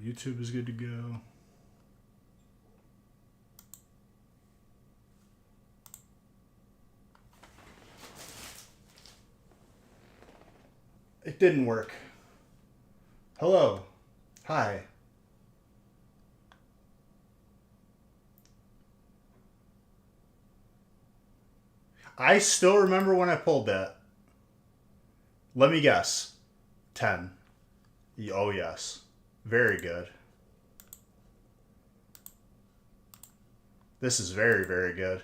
YouTube is good to go. It didn't work. Hello. Hi. I still remember when I pulled that. Let me guess. 10. Oh, yes. Very good. This is very, very good.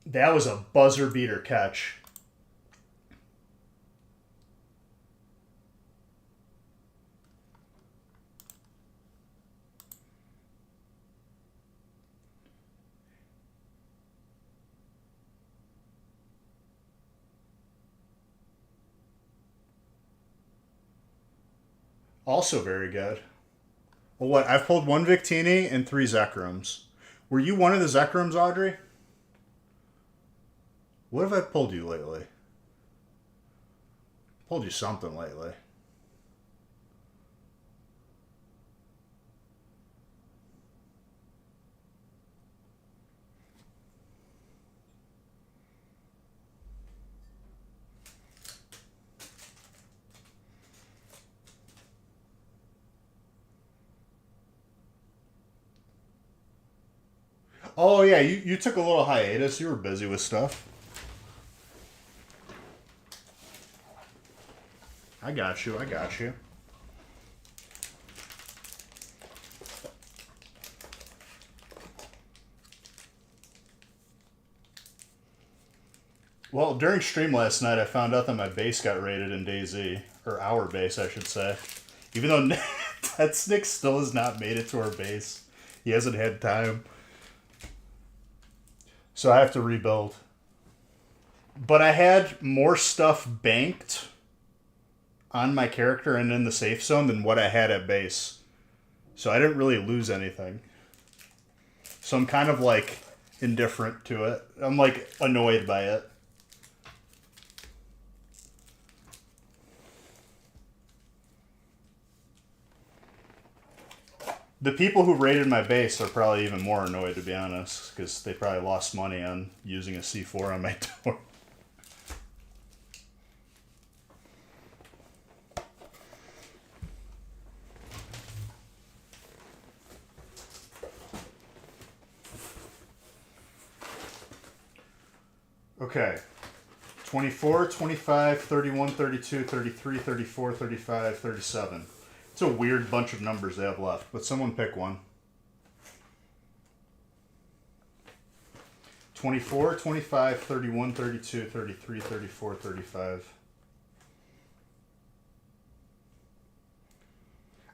That was a buzzer beater catch. Also very good. Well, what? I've pulled one Victini and 3 Zekrums. Were you one of the Zekrums, Audrey? What have I pulled you lately? Pulled you something lately. Oh, yeah, you took a little hiatus. You were busy with stuff. I got you. I got you. Well, during stream last night, I found out that my base got raided in DayZ. Or our base, I should say. Even though Tetsnick still has not made it to our base. He hasn't had time. So I have to rebuild. But I had more stuff banked on my character and in the safe zone than what I had at base. So I didn't really lose anything. So I'm kind of like indifferent to it. I'm like annoyed by it. The people who raided my base are probably even more annoyed, to be honest, because they probably lost money on using a C4 on my door. Okay. 24, 25, 31, 32, 33, 34, 35, 37. It's a weird bunch of numbers they have left, but someone pick one. 24, 25, 31, 32, 33, 34, 35.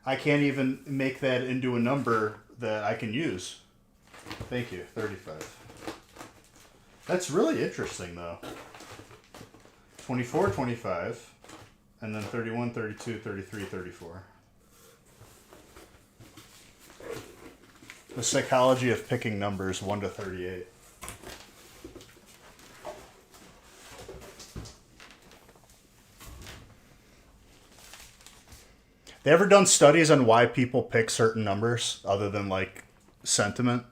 I can't even make that into a number that I can use. Thank you, 35. That's really interesting, though. 24, 25, and then 31, 32, 33, 34. The psychology of picking numbers 1 to 38. They ever done studies on why people pick certain numbers other than like sentiment?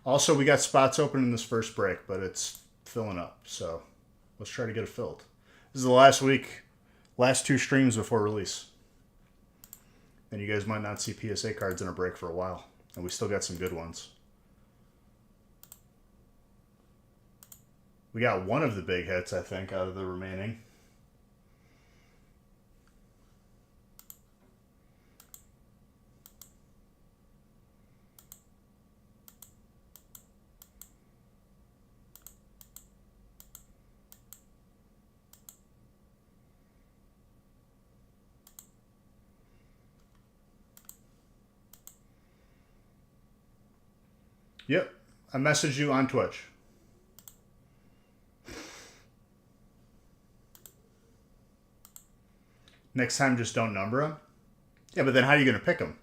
Also, we got spots open in this first break, but it's filling up. So let's try to get it filled. This is the last week, last 2 streams before release. And you guys might not see PSA cards in a break for a while. And we still got some good ones. We got one of the big hits, I think, out of the remaining. Yep. I messaged you on Twitch. Next time, just don't number them. Yeah, but then how are you going to pick them?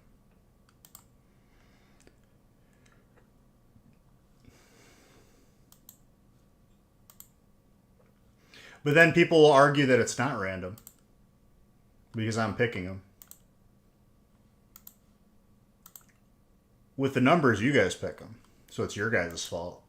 But then people will argue that it's not random because I'm picking them. With the numbers, you guys pick them. So it's your guys' fault.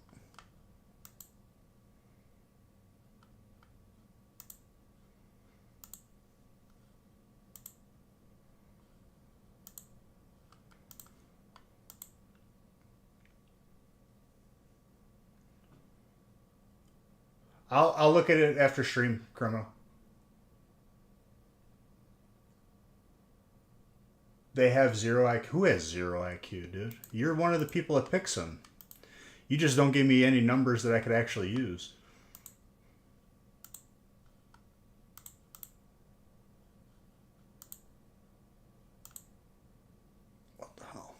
I'll look at it after stream, Criminal. They have zero IQ. Who has zero IQ, dude? You're one of the people that picks them. You just don't give me any numbers that I could actually use. What the hell?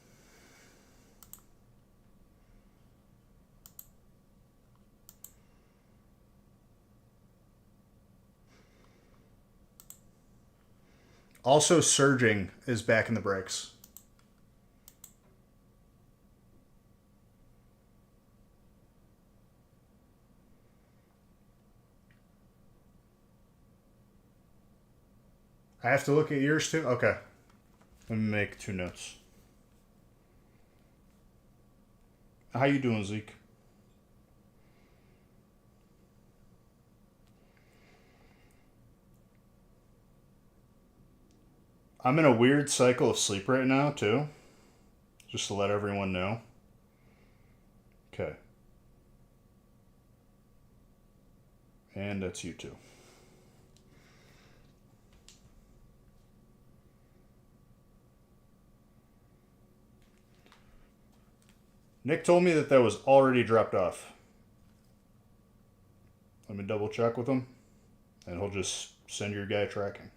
Also, surging is back in the breaks. I have to look at yours too? Okay. Let me make 2 notes. How you doing, Zeke? I'm in a weird cycle of sleep right now, too. Just to let everyone know. Okay. And that's you too. Nick told me that was already dropped off. Let me double check with him, and he'll just send your guy tracking.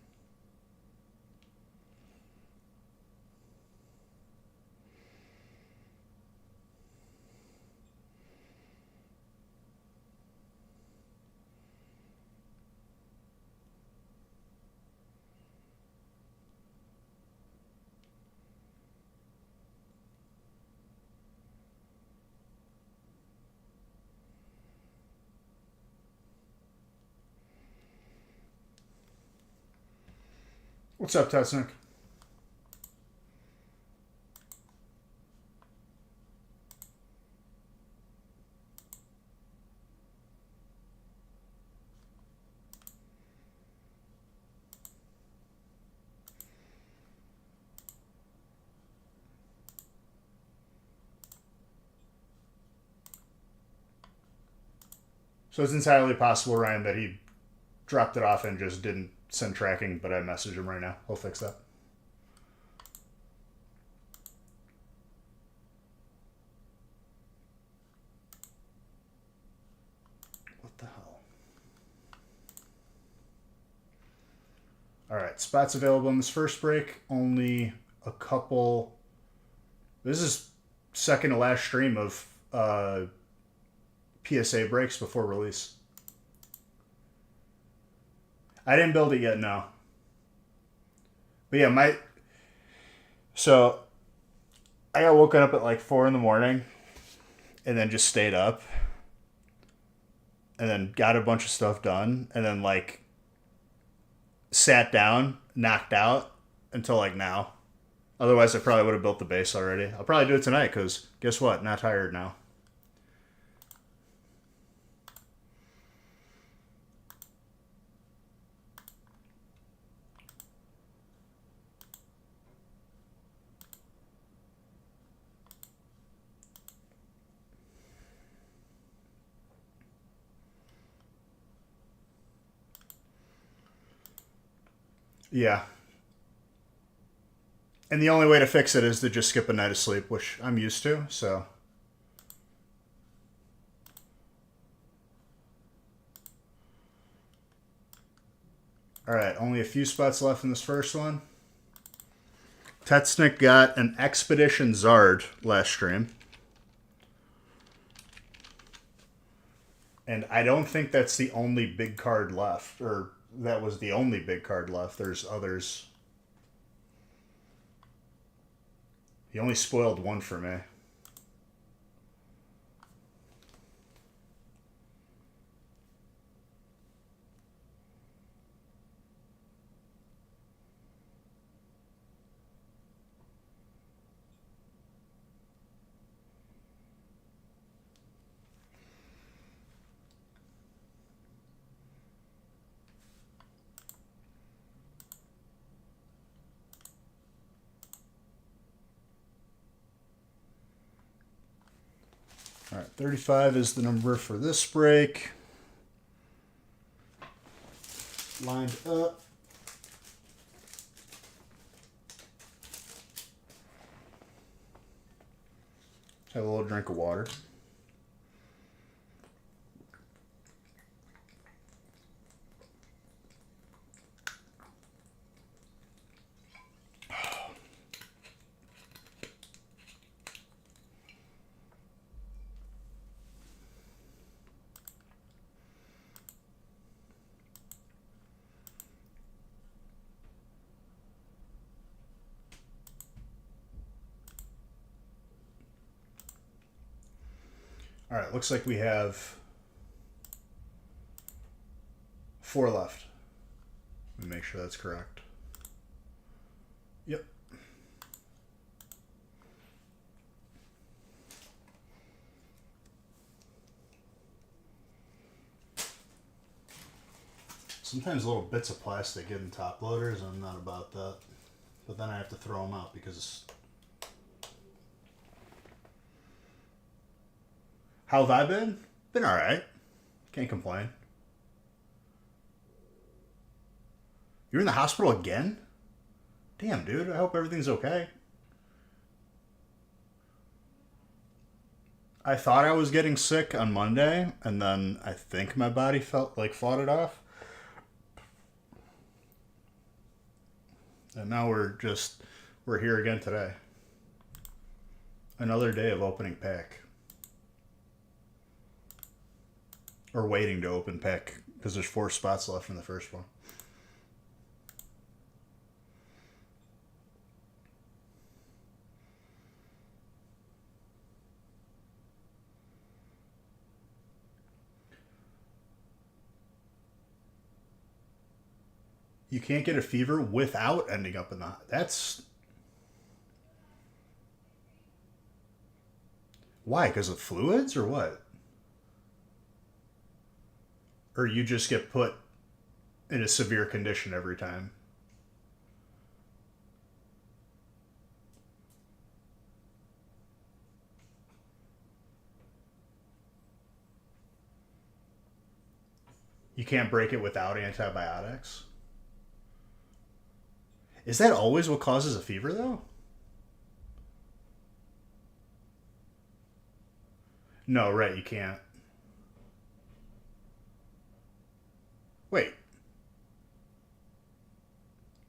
What's up, Tessnick? So it's entirely possible, Ryan, that he dropped it off and just didn't send tracking, but I messaged him right now. He'll fix that. What the hell? All right, spots available in this first break. Only a couple. This is second to last stream of PSA breaks before release. I didn't build it yet, no. But yeah, so I got woken up at like 4 in the morning and then just stayed up and then got a bunch of stuff done and then like sat down, knocked out until like now. Otherwise, I probably would have built the base already. I'll probably do it tonight because guess what? Not tired now. Yeah. And the only way to fix it is to just skip a night of sleep, which I'm used to, so. Alright, only a few spots left in this first one. Tetsnick got an Expedition Zard last stream. And I don't think that's the only big card left, or that was the only big card left. There's others. He only spoiled one for me. All right, 35 is the number for this break. Lined up. Have a little drink of water. All right, looks like we have 4 left. Let me make sure that's correct. Yep. Sometimes little bits of plastic get in top loaders, and I'm not about that. But then I have to throw them out because... How have I been? Been alright. Can't complain. You're in the hospital again? Damn, dude. I hope everything's okay. I thought I was getting sick on Monday, and then I think my body felt like fought it off. And now we're here again today. Another day of opening pack. Or waiting to open pack, because there's 4 spots left in the first one. You can't get a fever without ending up in the... That's... Why? Because of fluids or what? Or you just get put in a severe condition every time? You can't break it without antibiotics? Is that always what causes a fever, though? No, right, you can't. Wait,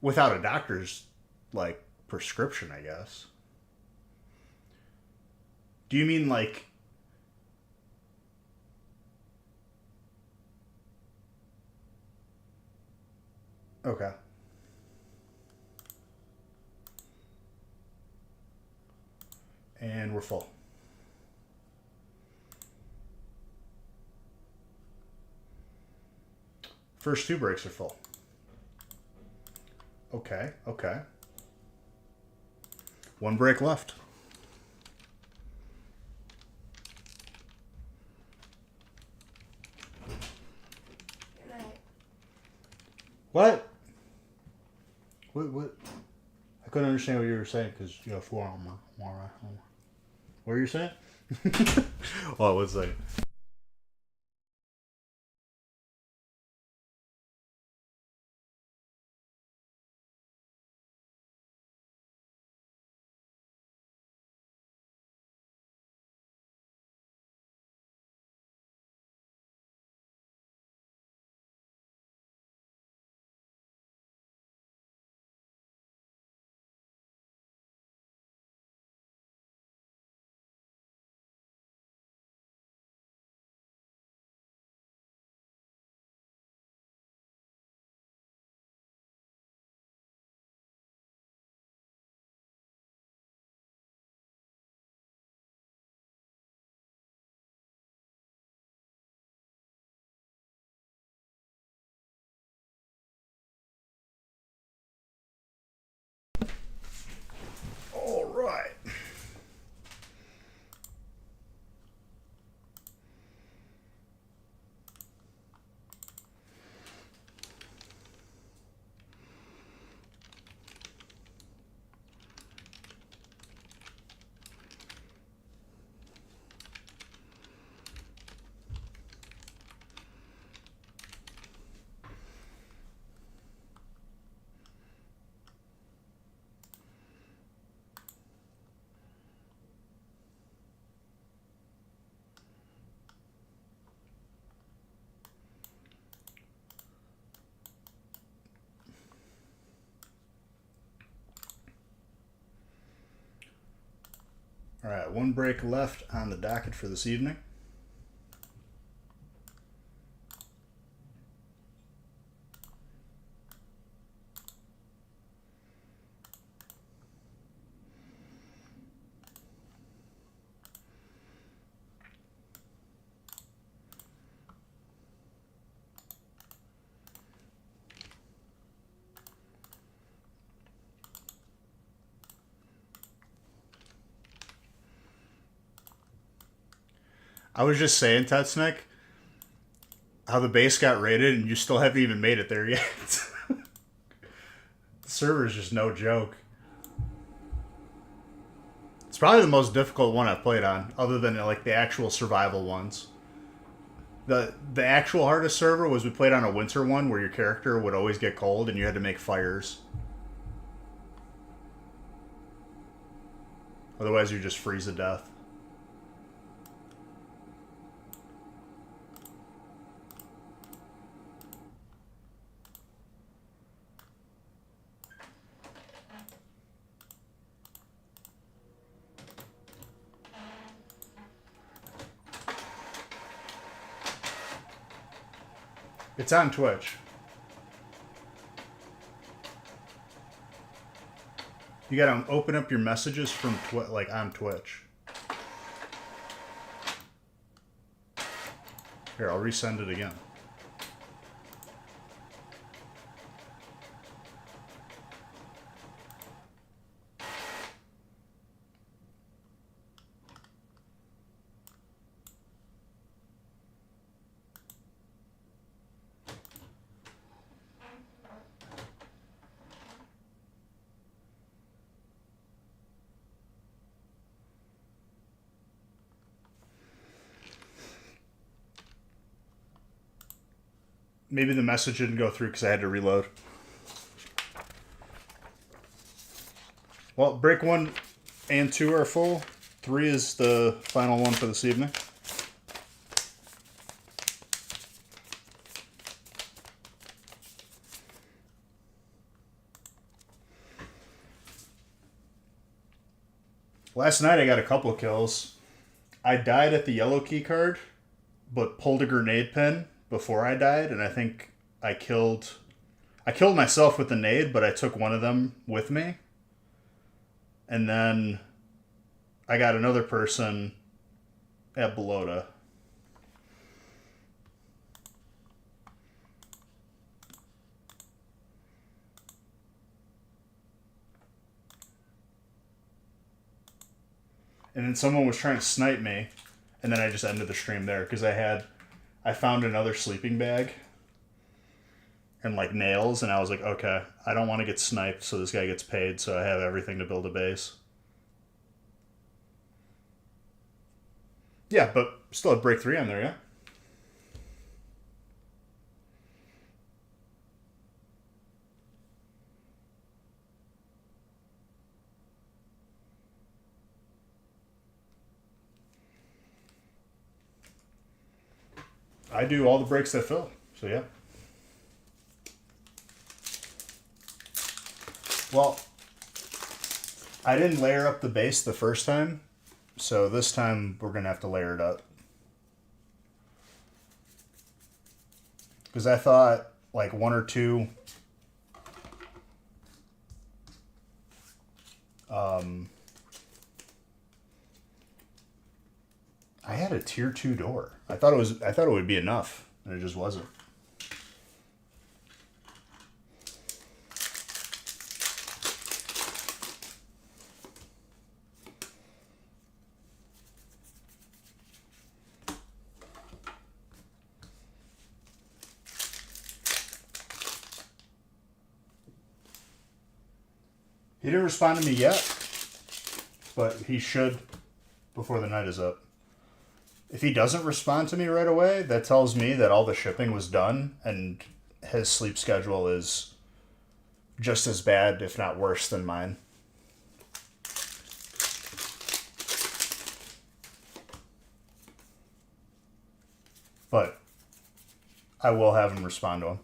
without a doctor's, like, prescription, I guess. Do you mean, like... Okay. And we're full. First 2 breaks are full. Okay, okay. 1 break left. What? What? I couldn't understand what you were saying because you have 4 on my. What were you saying? Well, what's that? Alright, one break left on the docket for this evening. I was just saying, Tetsnick, how the base got raided and you still haven't even made it there yet. The server is just no joke. It's probably the most difficult one I've played on, other than like the actual survival ones. The actual hardest server was we played on a winter one where your character would always get cold and you had to make fires. Otherwise you just freeze to death. It's on Twitch. You gotta open up your messages from like on Twitch. Here, I'll resend it again. Maybe the message didn't go through because I had to reload. Well, break 1 and 2 are full. 3 is the final one for this evening. Last night I got a couple kills. I died at the yellow key card, but pulled a grenade pin before I died, and I think I killed myself with the nade, but I took one of them with me. And then I got another person at Belota. And then someone was trying to snipe me, and then I just ended the stream there because I found another sleeping bag and like nails, and I was like, okay, I don't want to get sniped, so this guy gets paid, so I have everything to build a base. Yeah, but still have break 3 on there, yeah? I do all the breaks that fill, so yeah. Well, I didn't layer up the base the first time, so this time we're going to have to layer it up. Because I thought like 1 or 2 I had a tier 2 door. I thought it would be enough, and it just wasn't. He didn't respond to me yet, but he should before the night is up. If he doesn't respond to me right away, that tells me that all the shipping was done and his sleep schedule is just as bad, if not worse, than mine. But I will have him respond to him.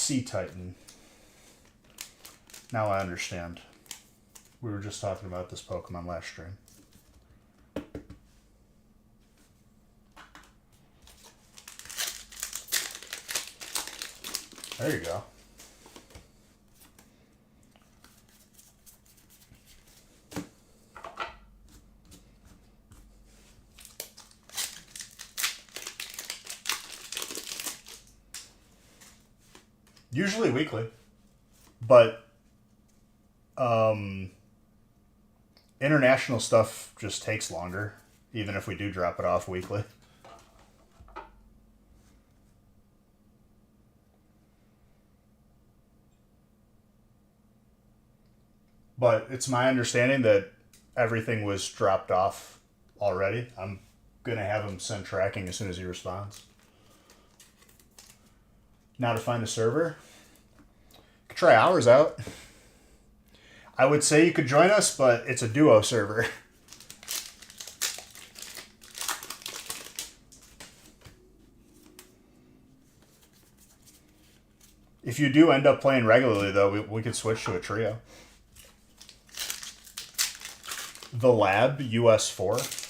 Sea Titan. Now I understand. We were just talking about this Pokemon last stream. There you go. Usually weekly, but international stuff just takes longer, even if we do drop it off weekly. But it's my understanding that everything was dropped off already. I'm going to have him send tracking as soon as he responds. Now to find a server, could try ours out. I would say you could join us, but it's a duo server. If you do end up playing regularly, though, we could switch to a trio. The Lab US4.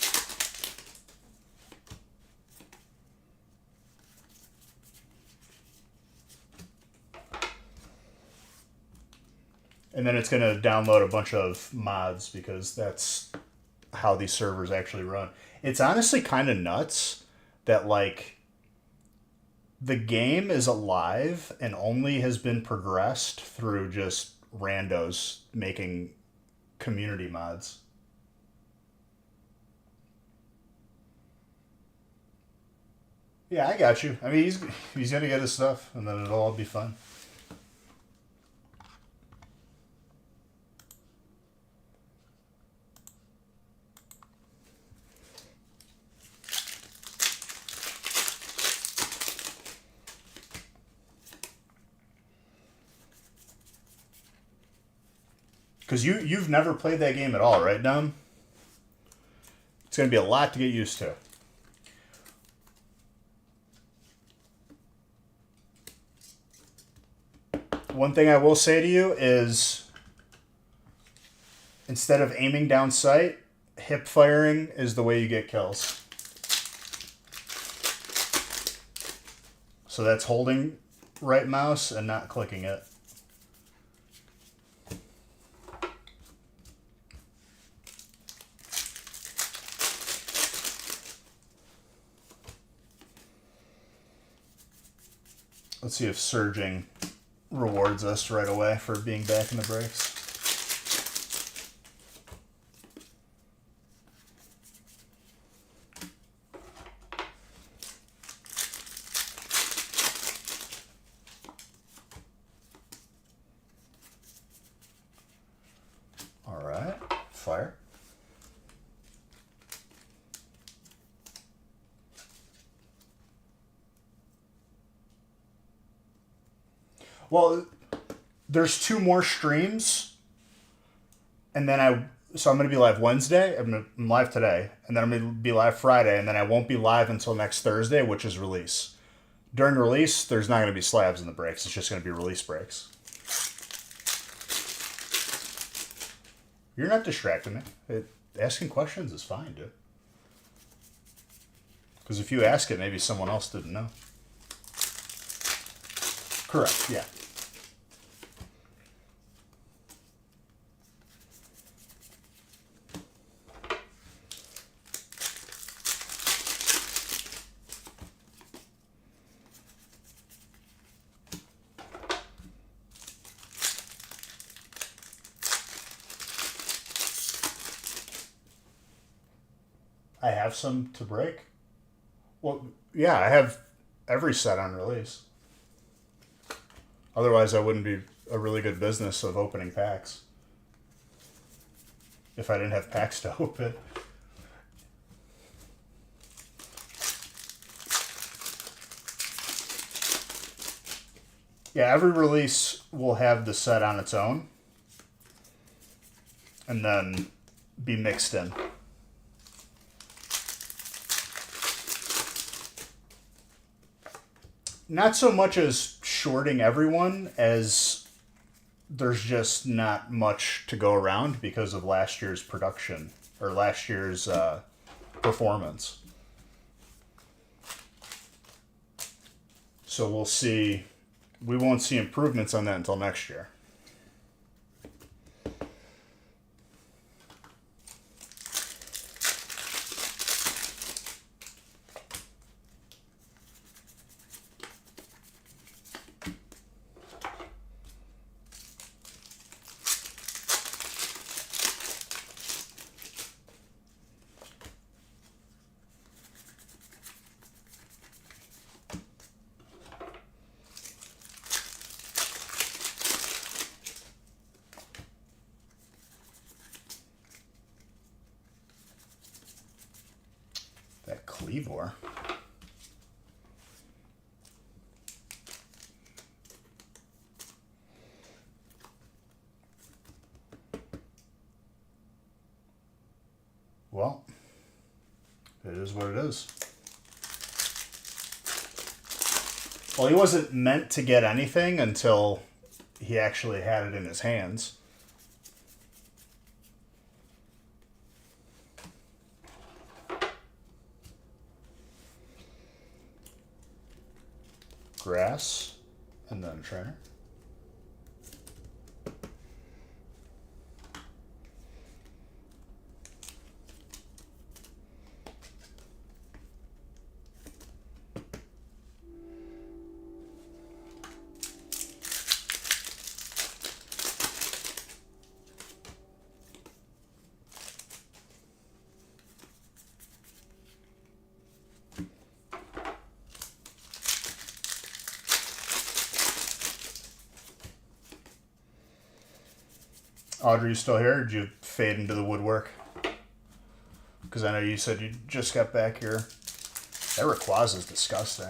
And then it's going to download a bunch of mods because that's how these servers actually run. It's honestly kind of nuts that, like, the game is alive and only has been progressed through just randos making community mods. Yeah, I got you. I mean, he's going to get his stuff, and then it'll all be fun. Because you've never played that game at all, right, Dom? It's going to be a lot to get used to. One thing I will say to you is, instead of aiming down sight, hip firing is the way you get kills. So that's holding right mouse and not clicking it. Let's see if surging rewards us right away for being back in the breaks. All right, fire. Well, there's 2 more streams, and then I'm going to be live Wednesday. I'm live today, and then I'm going to be live Friday, and then I won't be live until next Thursday, which is release. During release, there's not going to be slabs in the breaks. It's just going to be release breaks. You're not distracting me. Asking questions is fine, dude. Because if you ask it, maybe someone else didn't know. Correct, yeah. I have some to break. Well, yeah, I have every set on release. Otherwise, I wouldn't be a really good business of opening packs. If I didn't have packs to open. Yeah, every release will have the set on its own. And then be mixed in. Not so much as shorting everyone as there's just not much to go around because of last year's production or last year's performance. So we'll see. We won't see improvements on that until next year. That Cleavor. Well, it is what it is. Well, he wasn't meant to get anything until he actually had it in his hands. Grass, and then trainer. Audrey, you still here? Or did you fade into the woodwork? Because I know you said you just got back here. That Rayquaza is disgusting.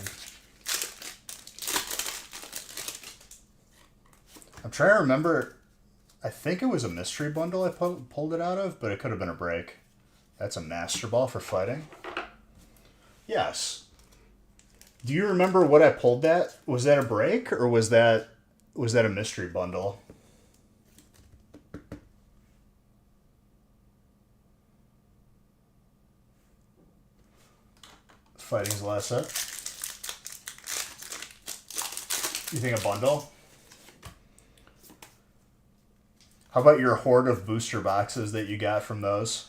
I'm trying to remember. I think it was a mystery bundle I pulled it out of, but it could have been a break. That's a Master Ball for fighting. Yes. Do you remember what I pulled that? Was that a break or was that a mystery bundle? Fighting's the last set. You think a bundle? How about your horde of booster boxes that you got from those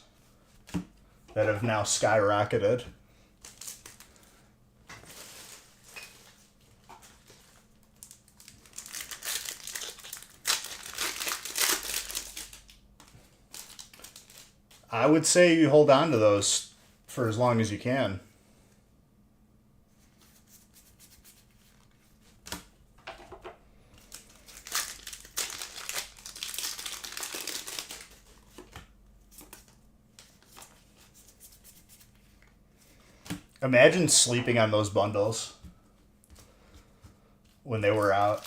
that have now skyrocketed? I would say you hold on to those for as long as you can. Imagine sleeping on those bundles when they were out.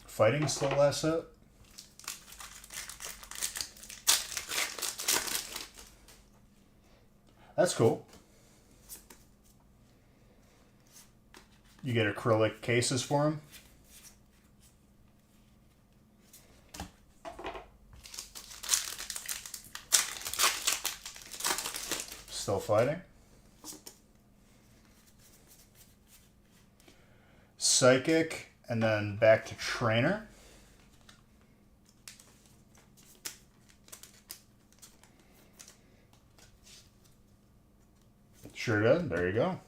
Fighting still last set? That's cool. You get acrylic cases for them? Still fighting? Psychic, and then back to trainer. Sure did. There you go.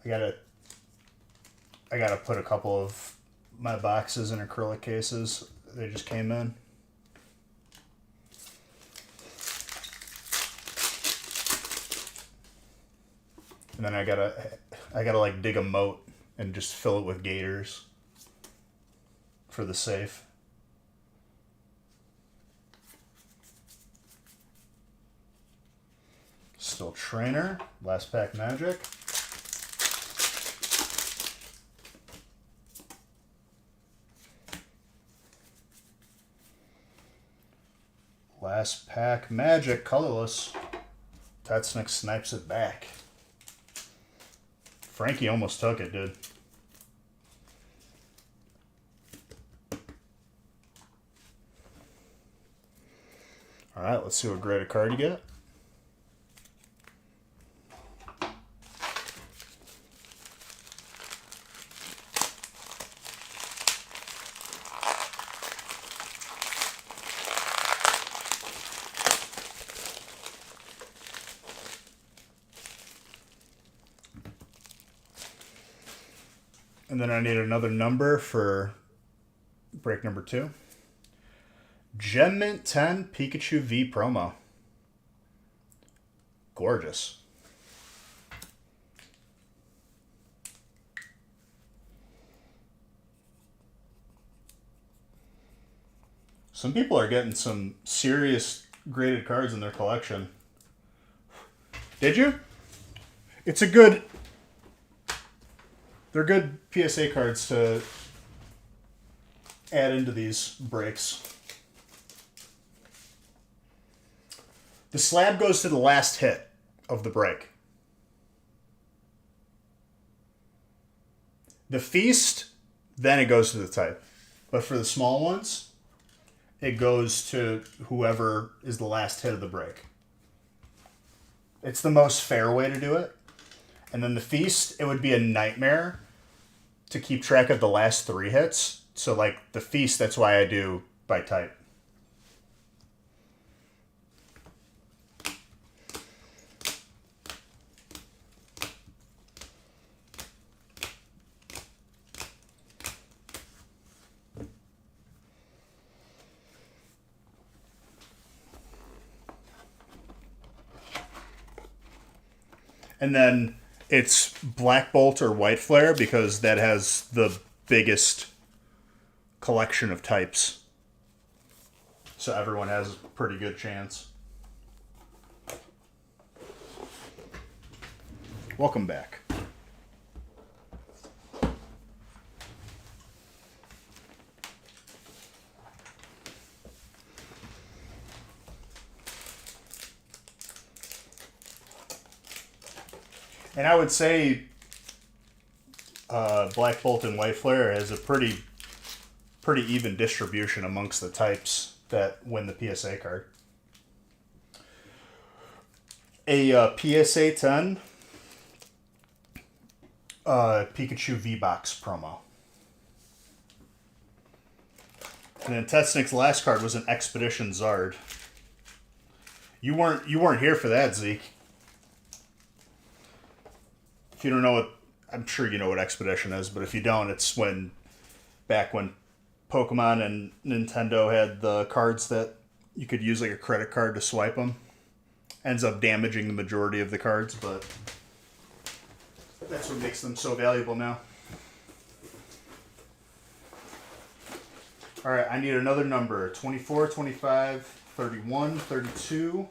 I gotta put a couple of my boxes in acrylic cases. They just came in. And then I gotta like dig a moat and just fill it with gators for the safe. Still trainer. Last pack magic. Last pack Magic, colorless. Tetsnick snipes it back. Frankie almost took it, dude. Alright, let's see what graded card you get. And then I need another number for break number 2. Gem Mint 10 Pikachu V promo. Gorgeous. Some people are getting some serious graded cards in their collection. Did you? It's a good... They're good PSA cards to add into these breaks. The slab goes to the last hit of the break. The feast, then it goes to the type. But for the small ones, it goes to whoever is the last hit of the break. It's the most fair way to do it. And then the feast, it would be a nightmare to keep track of the last 3 hits. So like the feast, that's why I do by type. And then it's Black Bolt or White Flare because that has the biggest collection of types. So everyone has a pretty good chance. Welcome back. And I would say Black Bolt and White Flare has a pretty even distribution amongst the types that win the PSA card. A PSA 10 Pikachu V-Box promo. And then Tetsnick's last card was an Expedition Zard. You weren't here for that, Zeke. If you don't know what, I'm sure you know what Expedition is, but if you don't, it's back when Pokemon and Nintendo had the cards that you could use like a credit card to swipe them. Ends up damaging the majority of the cards, but that's what makes them so valuable now. All right, I need another number. 24, 25, 31, 32,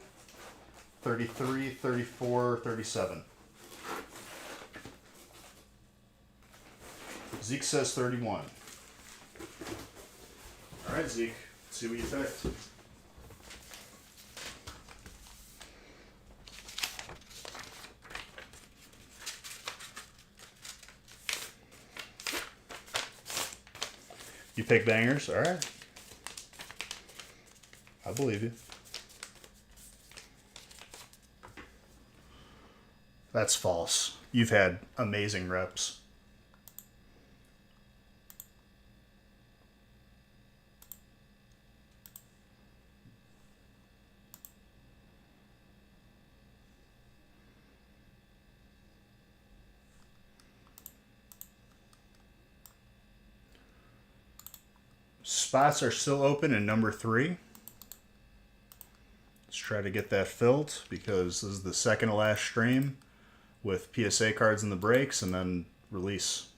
33, 34, 37. Zeke says 31. All right, Zeke. Let's see what you picked. You pick bangers? All right. I believe you. That's false. You've had amazing reps. Spots are still open in number 3. Let's try to get that filled because this is the second to last stream with PSA cards in the breaks and then release.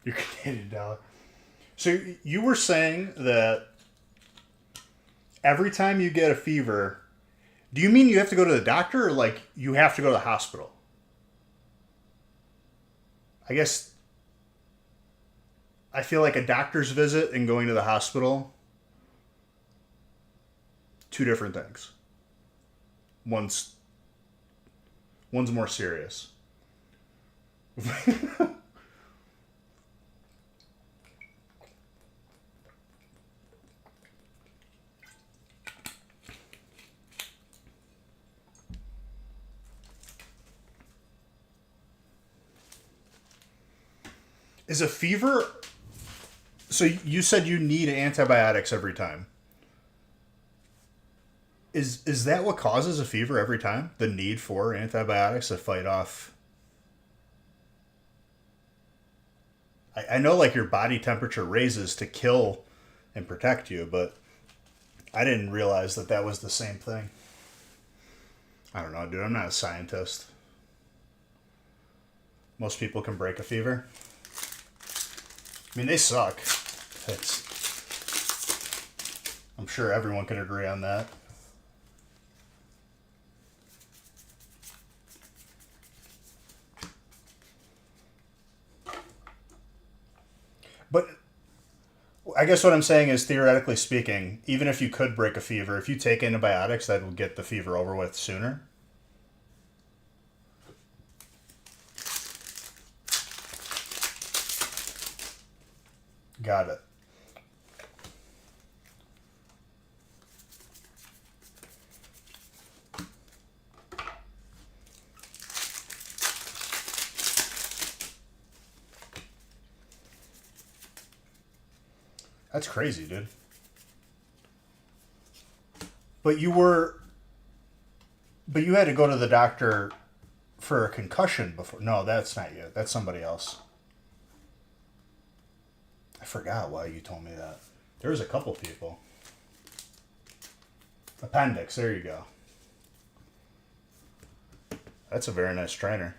Your Canadian dollar. So you were saying that every time you get a fever, do you mean you have to go to the doctor or like you have to go to the hospital? I guess I feel like a doctor's visit and going to the hospital, two different things. One's one's more serious. Is a fever? So you said you need antibiotics every time. Is that what causes a fever every time? The need for antibiotics to fight off? I know like your body temperature raises to kill and protect you, but I didn't realize that that was the same thing. I don't know, dude. I'm not a scientist. Most people can break a fever. I mean, they suck. It's, I'm sure everyone can agree on that. But I guess what I'm saying is, theoretically speaking, even if you could break a fever, if you take antibiotics, that will get the fever over with sooner. Got it. That's crazy, dude. But you were, but you had to go to the doctor for a concussion before. No, that's not you. That's somebody else. I forgot why you told me that. There was a couple people. Appendix. There you go. That's a very nice trainer.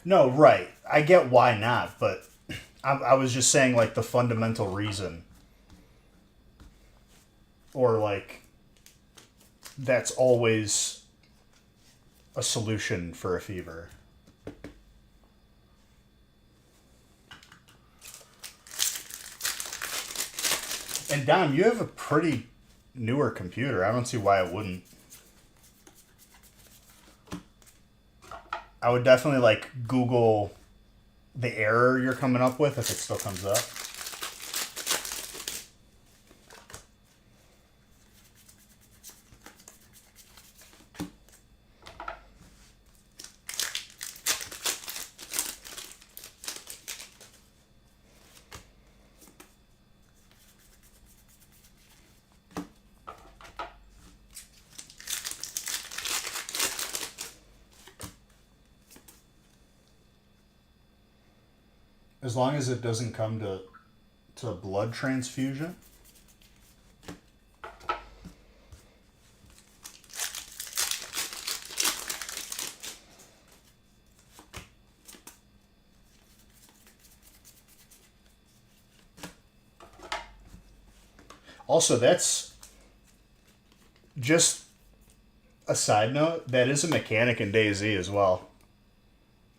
No, right. I get why not, but I was just saying like the fundamental reason, or like that's always a solution for a fever. And Dom, you have a pretty newer computer. I don't see why it wouldn't. I would definitely like Google the error you're coming up with if it still comes up. As long as it doesn't come to blood transfusion. Also, that's just a side note. That is a mechanic in DayZ as well.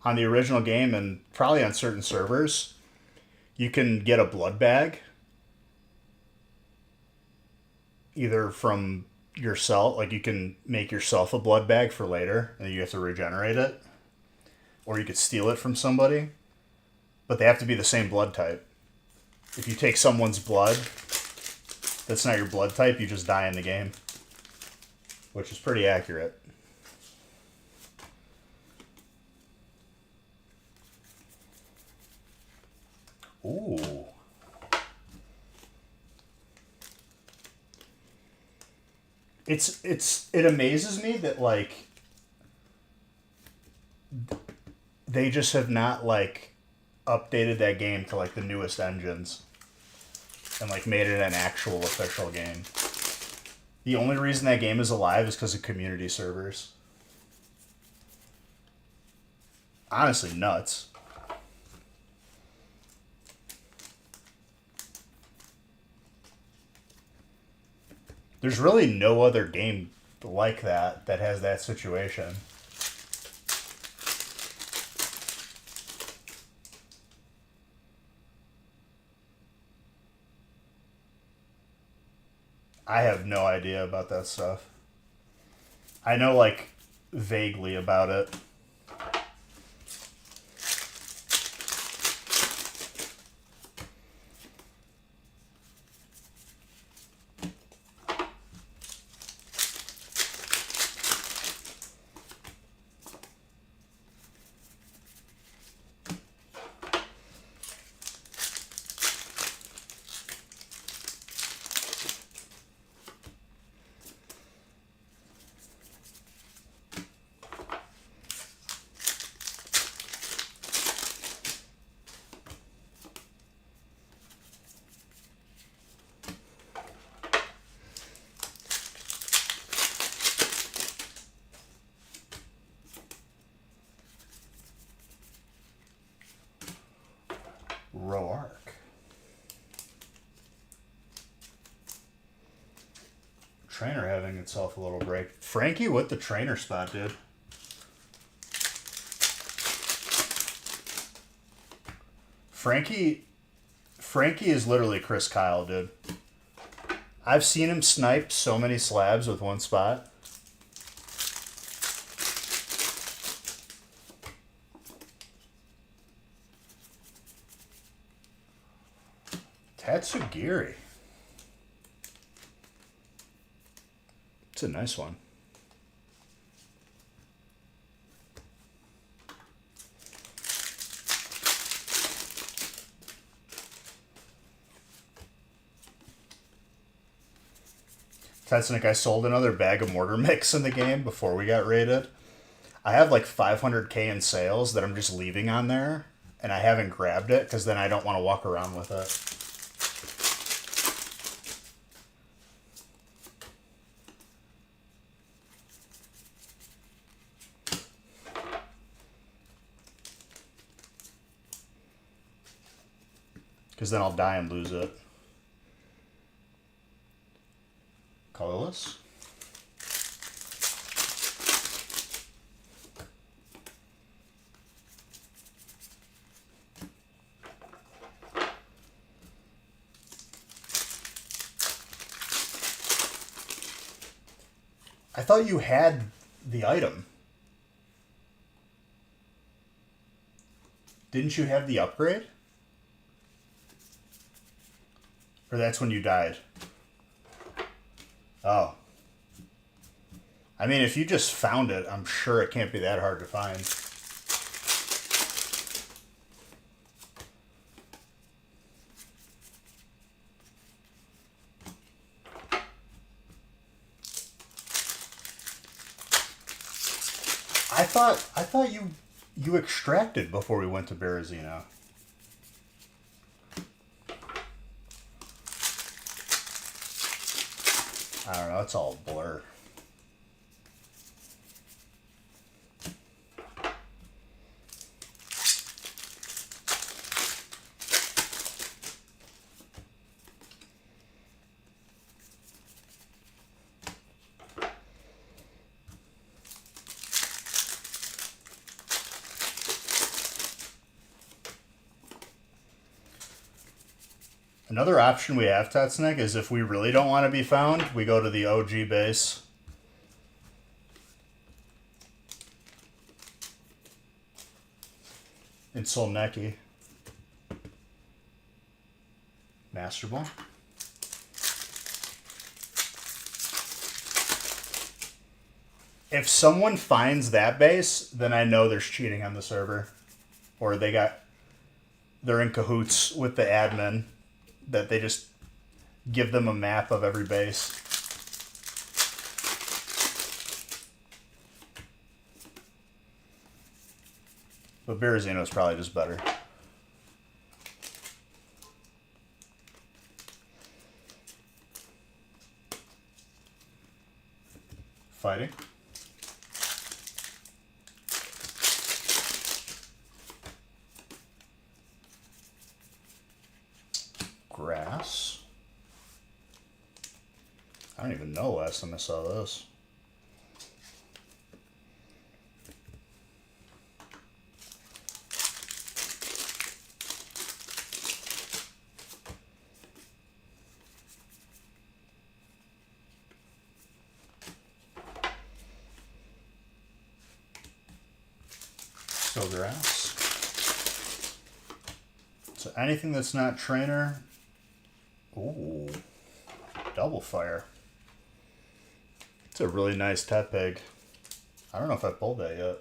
On the original game and probably on certain servers, you can get a blood bag either from yourself, like you can make yourself a blood bag for later and you have to regenerate it, or you could steal it from somebody, but they have to be the same blood type. If you take someone's blood that's not your blood type, you just die in the game, which is pretty accurate. Ooh. It amazes me that like they just have not like updated that game to like the newest engines. and like made it an actual official game. The only reason that game is alive is because of community servers. Honestly, nuts. There's really no other game like that that has that situation. I have no idea about that stuff. I know, like, vaguely about it. Roark. Trainer having itself a little break. Frankie with the trainer spot, dude. Frankie is literally Chris Kyle, dude. I've seen him snipe so many slabs with one spot. Tatsugiri. It's a nice one. Tetsunic, I sold another bag of mortar mix in the game before we got raided. I have like 500k in sales that I'm just leaving on there, and I haven't grabbed it because then I don't want to walk around with it. Because then I'll die and lose it. Colorless. I thought you had the item. Didn't you have the upgrade? Or that's when you died? Oh. I mean, if you just found it, I'm sure it can't be that hard to find. I thought you extracted before we went to Berezino. I don't know, it's all a blur. Another option we have, Tetsnick, is if we really don't want to be found, we go to the OG base. In Solneki. Master Ball. If someone finds that base, then I know there's cheating on the server. Or they're in cahoots with the admin. That they just give them a map of every base. But Berezino is probably just better. fighting. Grass. I don't even know last time I saw this. Still grass. So anything that's not trainer. Ooh, double fire. It's a really nice Tepig. I don't know if I pulled that yet.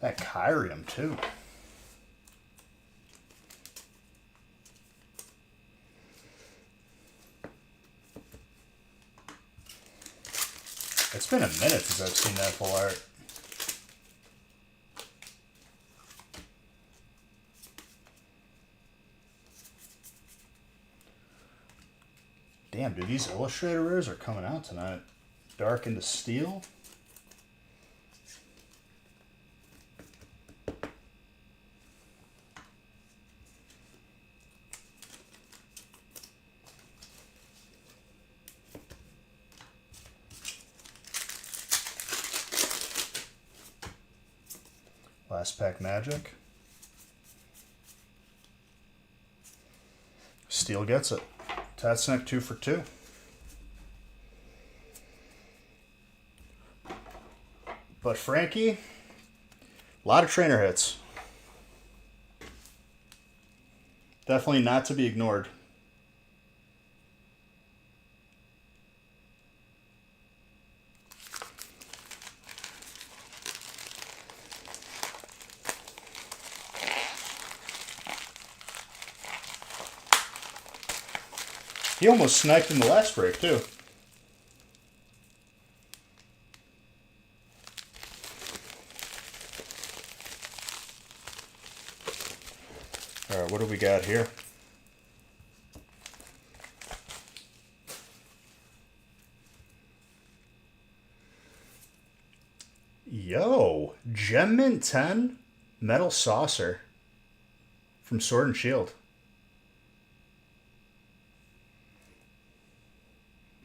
That Kyrium too. It's been a minute since I've seen that full art. Damn, dude, these Illustrator rares are coming out tonight. Dark into Steel. Last pack Magic. Steel gets it. Tatsnick 2 for 2. But Frankie, a lot of trainer hits. Definitely not to be ignored. He almost sniped in the last break, too. Alright, what do we got here? Yo, Gem Mint 10 Metal Saucer from Sword and Shield.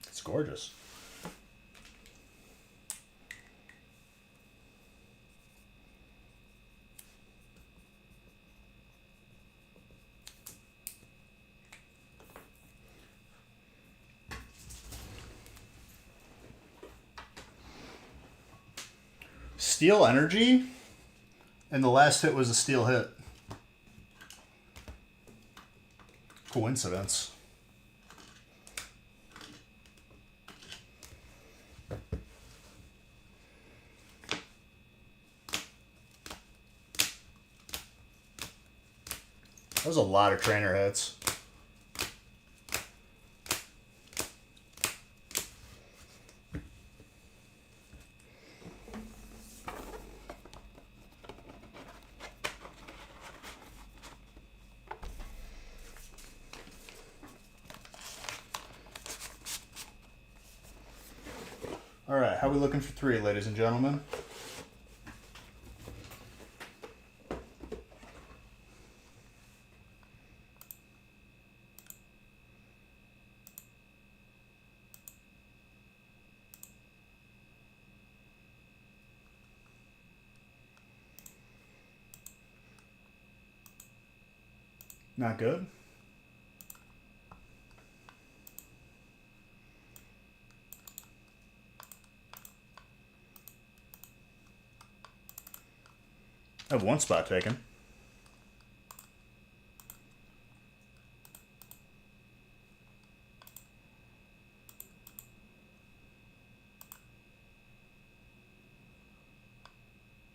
It's gorgeous. Steel Energy, and the last hit was a steel hit. Coincidence. That was a lot of trainer hits. All right, how are we looking for 3, ladies and gentlemen? Not good. I have 1 spot taken.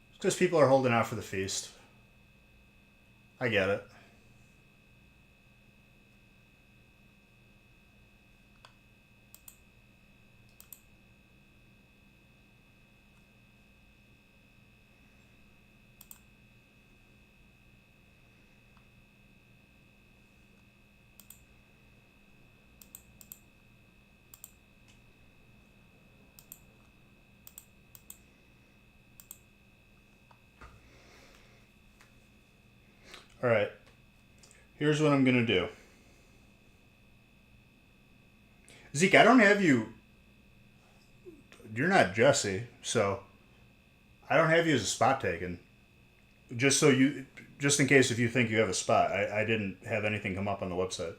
It's because people are holding out for the feast. I get it. All right. Here's what I'm going to do. Zeke, I don't have you. You're not Jesse, so I don't have you as a spot taken. Just so you, just in case if you think you have a spot, I didn't have anything come up on the website.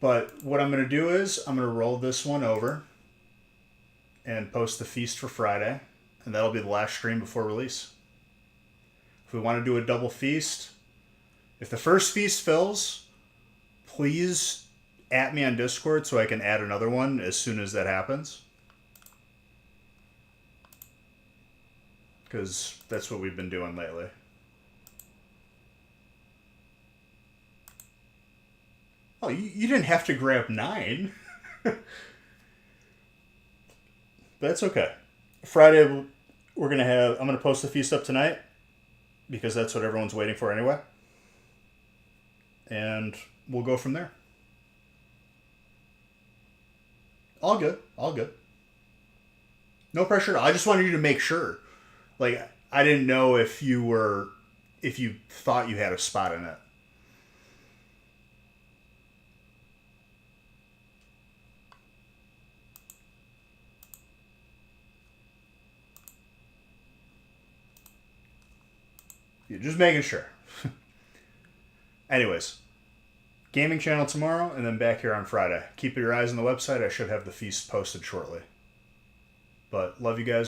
But what I'm going to do is I'm going to roll this one over and post the feast for Friday, and that'll be the last stream before release. If we want to do a double feast, if the first feast fills, please at me on Discord so I can add another one as soon as that happens. Because that's what we've been doing lately. Oh, you didn't have to grab 9. That's okay. Friday, we're going to have... I'm going to post the feast up tonight because that's what everyone's waiting for anyway. And we'll go from there. All good. All good. No pressure. I just wanted you to make sure. Like, I didn't know if you thought you had a spot in it. You're just making sure. Anyways, gaming channel tomorrow, and then back here on Friday. Keep your eyes on the website. I should have the feast posted shortly. But love you guys.